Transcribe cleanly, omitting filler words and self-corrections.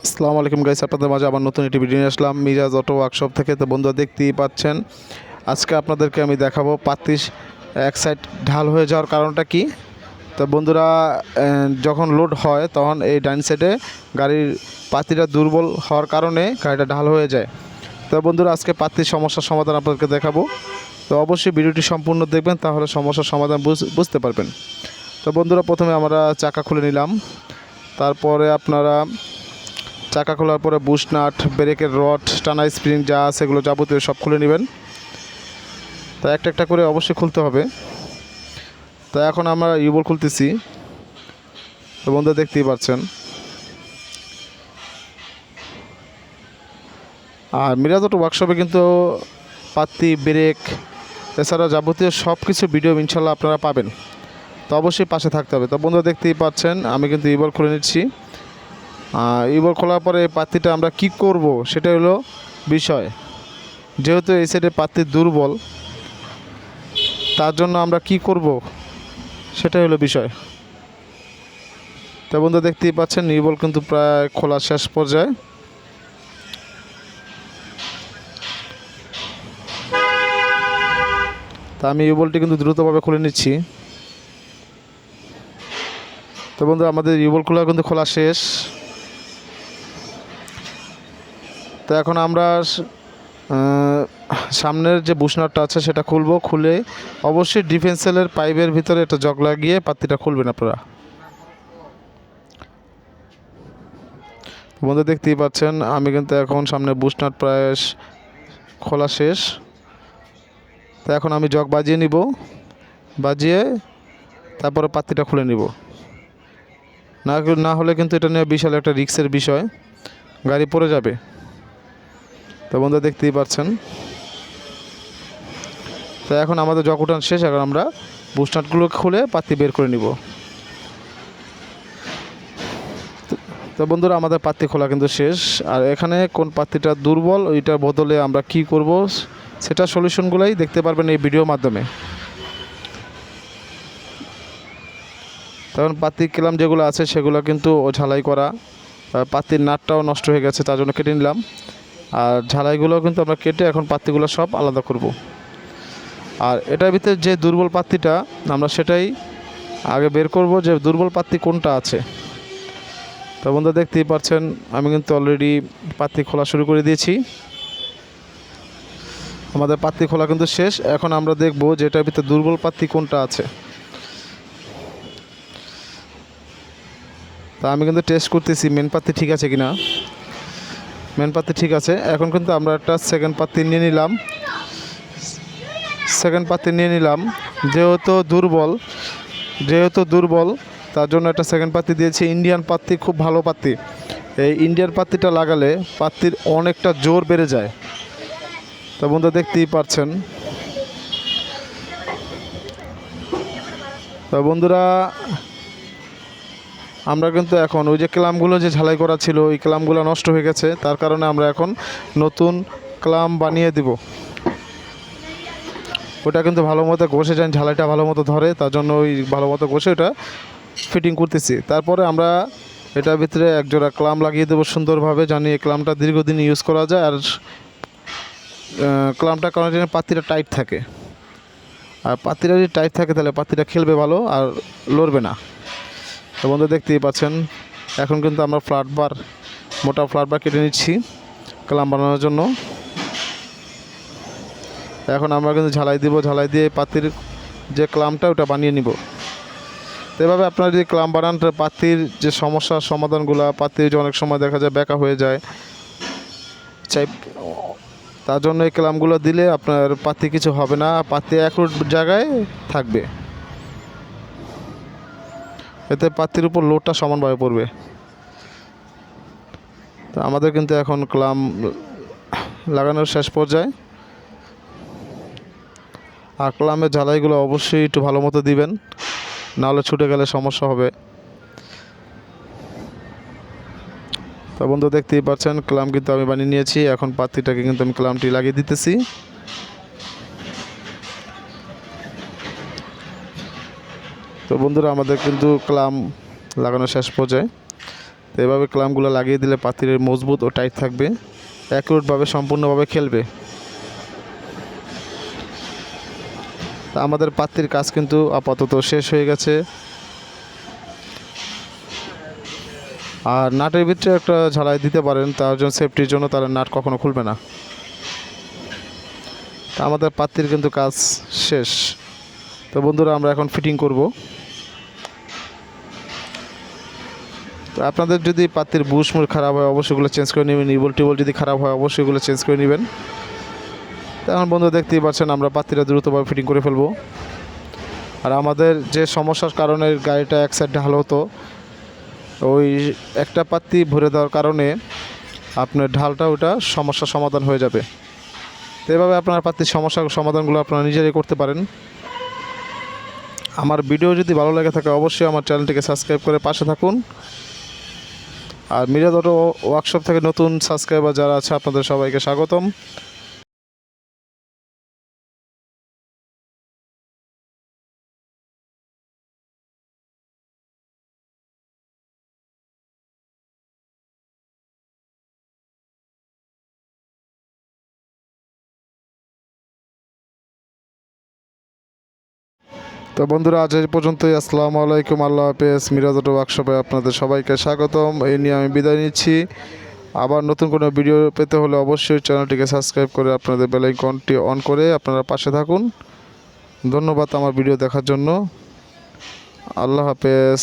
আসসালামু আলাইকুম গাইস, আপনাদের মাঝে আবার নতুন একটি ভিডিও নিয়ে আসলাম মিরাজ অটো ওয়ার্কশপ থেকে। তো বন্ধুরা দেখতেই পাচ্ছেন, আজকে আপনাদেরকে আমি দেখাবো পাত্তি এক সাইড ঢাল হয়ে যাওয়ার কারণটা কি। তো বন্ধুরা, যখন লোড হয় তখন এই ডাইন সাইডে গাড়ির পাত্তিটা দুর্বল হওয়ার কারণে গাড়িটা ঢাল হয়ে যায়। তো বন্ধুরা, আজকে পাত্তির সমস্যার সমাধান আপনাদেরকে দেখাবো। তো অবশ্যই ভিডিওটি সম্পূর্ণ দেখবেন, তাহলে সমস্যার সমাধান বুঝতে পারবেন। তো বন্ধুরা, প্রথমে আমরা চাকা খুলে নিলাম। তারপরে আপনারা চাকা খোলার পরে বুশ নাট, ব্রেকের রড, টানা স্প্রিং যা আছে সেগুলো যাবতীয় সব খুলে নেবেন। তো একটা একটা করে অবশ্যই খুলতে হবে। তো এখন আমরা ইউবল খুলতেছি। তো বন্ধুরা দেখতেই পাচ্ছেন। আর মিরাজ অটো ওয়ার্কশপে কিন্তু পাত্তি, ব্রেক এছাড়া যাবতীয় সব কিছু ভিডিও ইনশাল্লাহ আপনারা পাবেন। তো অবশ্যই পাশে থাকতে হবে। তো বন্ধুরা দেখতেই পাচ্ছেন, আমি কিন্তু ইউবল খুলে নিচ্ছি। ইউবল খোলার পরে এই পাত্তিটা আমরা কি করব সেটা হলো বিষয়। যেহেতু এই সাইডে পাত্তি দুর্বল, তার জন্য আমরা কি করব সেটাই হলো বিষয়। তো বন্ধু দেখতেই পাচ্ছেন, ইউবল কিন্তু প্রায় খোলা শেষ পর্যায়ে। তা আমি ইউবলটি কিন্তু দ্রুতভাবে খুলে নিচ্ছি। তো বন্ধু, আমাদের ইউবল খোলা কিন্তু খোলা শেষ। তো এখন আমরা সামনের যে বুশনাটটা আছে সেটা খুলবো। খুলে অবশ্যই ডিফেন্সেলের পাইপের ভিতরে একটা জগ লাগিয়ে পাত্তিটা খুলবেন আপনারা। বন্ধু দেখতেই পাচ্ছেন, আমি কিন্তু এখন সামনে বুশনাট প্রায় খোলা শেষ। তো এখন আমি জগ বাজিয়ে নিব, বাজিয়ে তারপরে পাত্তিটা খুলে নিব। না হলে কিন্তু এটা নিয়ে বিশাল একটা রিস্কের বিষয়, গাড়ি পড়ে যাবে। তো বন্ধু দেখতেই পাচ্ছেন। তো এখন আমাদের জগ উঠান শেষ। এখন আমরা বুশনাটগুলো খুলে পাত্তি বের করে নিব। তো বন্ধুরা, আমাদের পাত্তি খোলা কিন্তু শেষ। আর এখানে কোন পাত্তিটা দুর্বল ওইটার বদলে আমরা কি করব সেটা সলিউশনগুলোই দেখতে পারবেন এই ভিডিওর মাধ্যমে। তখন পাত্তির ক্লাম যেগুলো আছে সেগুলো কিন্তু ঝালাই করা, পাত্তির নাটটাও নষ্ট হয়ে গেছে, তার জন্য কেটে নিলাম। আর ঝালাইগুলো কিন্তু আমরা কেটে এখন পাত্তিগুলো সব আলাদা করব। আর এটার ভিতরে যে দুর্বল পাত্তিটা আমরা সেটাই আগে বের করব, যে দুর্বল পাত্তি কোনটা আছে। তো বন্ধু দেখতেই পাচ্ছেন, আমি কিন্তু অলরেডি পাত্তি খোলা শুরু করে দিয়েছি। আমাদের পাত্তি খোলা কিন্তু শেষ। এখন আমরা দেখব যে এটার ভিতরে দুর্বল পাত্তি কোনটা আছে। তা আমি কিন্তু টেস্ট করতেছি মেন পাত্তি ঠিক আছে কিনা। মেন পাত্তি ঠিক আছে। এখন কিন্তু আমরা একটা সেকেন্ড পাত্তি নিয়ে নিলাম। যেহেতু দুর্বল তার জন্য একটা সেকেন্ড পাত্তি দিয়েছি। ইন্ডিয়ান পাত্তি খুব ভালো পাত্তি। এই ইন্ডিয়ান পাত্তিটা লাগালে পাত্তির অনেকটা জোর বেড়ে যায়। তো বন্ধু দেখতেই পাচ্ছেন। তো বন্ধুরা, আমরা কিন্তু এখন ওই যে ক্লামগুলো যে ঝালাই করা ছিল ওই ক্লামগুলো নষ্ট হয়ে গেছে, তার কারণে আমরা এখন নতুন ক্লাম বানিয়ে দিব। ওটা কিন্তু ভালো মতো ঘষে যান, ঝালাইটা ভালো মতো ধরে, তার জন্য ওই ভালো মতো ঘষে ওটা ফিটিং করতেছি। তারপরে আমরা এটার ভিতরে একজোড়া ক্লাম লাগিয়ে দেবো সুন্দরভাবে, জানি এই ক্লামটা দীর্ঘদিন ইউজ করা যায়। আর ক্লামটা কারণ যেন পাত্তিটা টাইট থাকে। আর পাত্তিটা যদি টাইট থাকে তাহলে পাত্তিটা খেলবে ভালো আর লড়বে না। তো বন্ধু দেখতেই পাচ্ছেন, এখন কিন্তু আমরা মোটা ফ্ল্যাট বার কেটে নিচ্ছি ক্লাম বানানোর জন্য। এখন আমরা কিন্তু ঝালাই দিব, ঝালাই দিয়ে পাত্তির যে ক্লামটা ওটা বানিয়ে নিব। তো এভাবে আপনারা যদি ক্লাম বানান, পাত্তির যে সমস্যার সমাধানগুলো, পাত্তির যে অনেক সময় দেখা যায় বেঁকা হয়ে যায় তার জন্য এই ক্লামগুলো দিলে আপনার পাত্তি কিছু হবে না, পাত্তি এক জায়গায় থাকবে। এতে পাত্তির উপর লোডটা সমানভাবে পড়বে। তো আমাদের কিন্তু এখন ক্লাম লাগানোর শেষ পর্যায়ে। আর ক্লামের ঝালাইগুলো অবশ্যই একটু ভালো মতো দিবেন, নাহলে ছুটে গেলে সমস্যা হবে। তো বন্ধু দেখতেই পাচ্ছেন, ক্লাম কিন্তু আমি বানিয়ে নিয়েছি। এখন পাত্তিটাকে কিন্তু আমি ক্লামটি লাগিয়ে দিতেছি। তো বন্ধুরা, আমাদের কিন্তু ক্লাম লাগানো শেষ পর্যায়ে। তো এভাবে ক্লামগুলো লাগিয়ে দিলে পাতিলের মজবুত ও টাইট থাকবে, অ্যাকুরেটভাবে সম্পূর্ণভাবে খেলবে। তা আমাদের পাত্তির কাজ কিন্তু আপাতত শেষ হয়ে গেছে। আর নাটের ভিতরে একটা ঝালাই দিতে পারেন, তার জন্য সেফটির জন্য, তাহলে নাট কখনো খুলবে না। তা আমাদের পাত্তির কিন্তু কাজ শেষ। তো বন্ধুরা আমরা এখন ফিটিং করব। তো আপনাদের যদি পাত্তির বুশমুড় খারাপ হয় অবশ্যই এগুলো চেঞ্জ করে নেবেন, নিবল টিবল যদি খারাপ হয় অবশ্যই এগুলো চেঞ্জ করে নেবেন। তো এখন বন্ধু দেখতেই পাচ্ছেন আমরা পাত্তিটা দ্রুতভাবে ফিটিং করে ফেলবো। আর আমাদের যে সমস্যার কারণে গাড়িটা এক সাইড ঢাল হতো, ওই একটা পাত্তি ভরে দেওয়ার কারণে আপনার ঢালটা ওটা সমস্যার সমাধান হয়ে যাবে। তো এভাবে আপনার পাত্তির সমস্যার সমাধানগুলো আপনারা নিজেরাই করতে পারেন। আমার ভিডিও যদি ভালো লাগে থাকে অবশ্যই আমার চ্যানেলটিকে সাবস্ক্রাইব করে পাশে থাকুন। আর মিরাজ অটো ওয়ার্কশপ থেকে নতুন সাবস্ক্রাইবার যারা আছে আপনাদের সবাইকে স্বাগতম। তো বন্ধুরা আজ এই পর্যন্তই। আসসালামু আলাইকুম, আল্লাহ হাফেজ। মিরাজ অটো ওয়ার্কশপে আপনাদের সবাইকে স্বাগতম। এই নিয়ে আমি বিদায় নিচ্ছি। আবার নতুন কোনো ভিডিও পেতে হলে অবশ্যই চ্যানেলটিকে সাবস্ক্রাইব করে আপনাদের বেল আইকনটি অন করে আপনারা পাশে থাকুন। ধন্যবাদ আমার ভিডিও দেখার জন্য। আল্লাহ হাফেজ।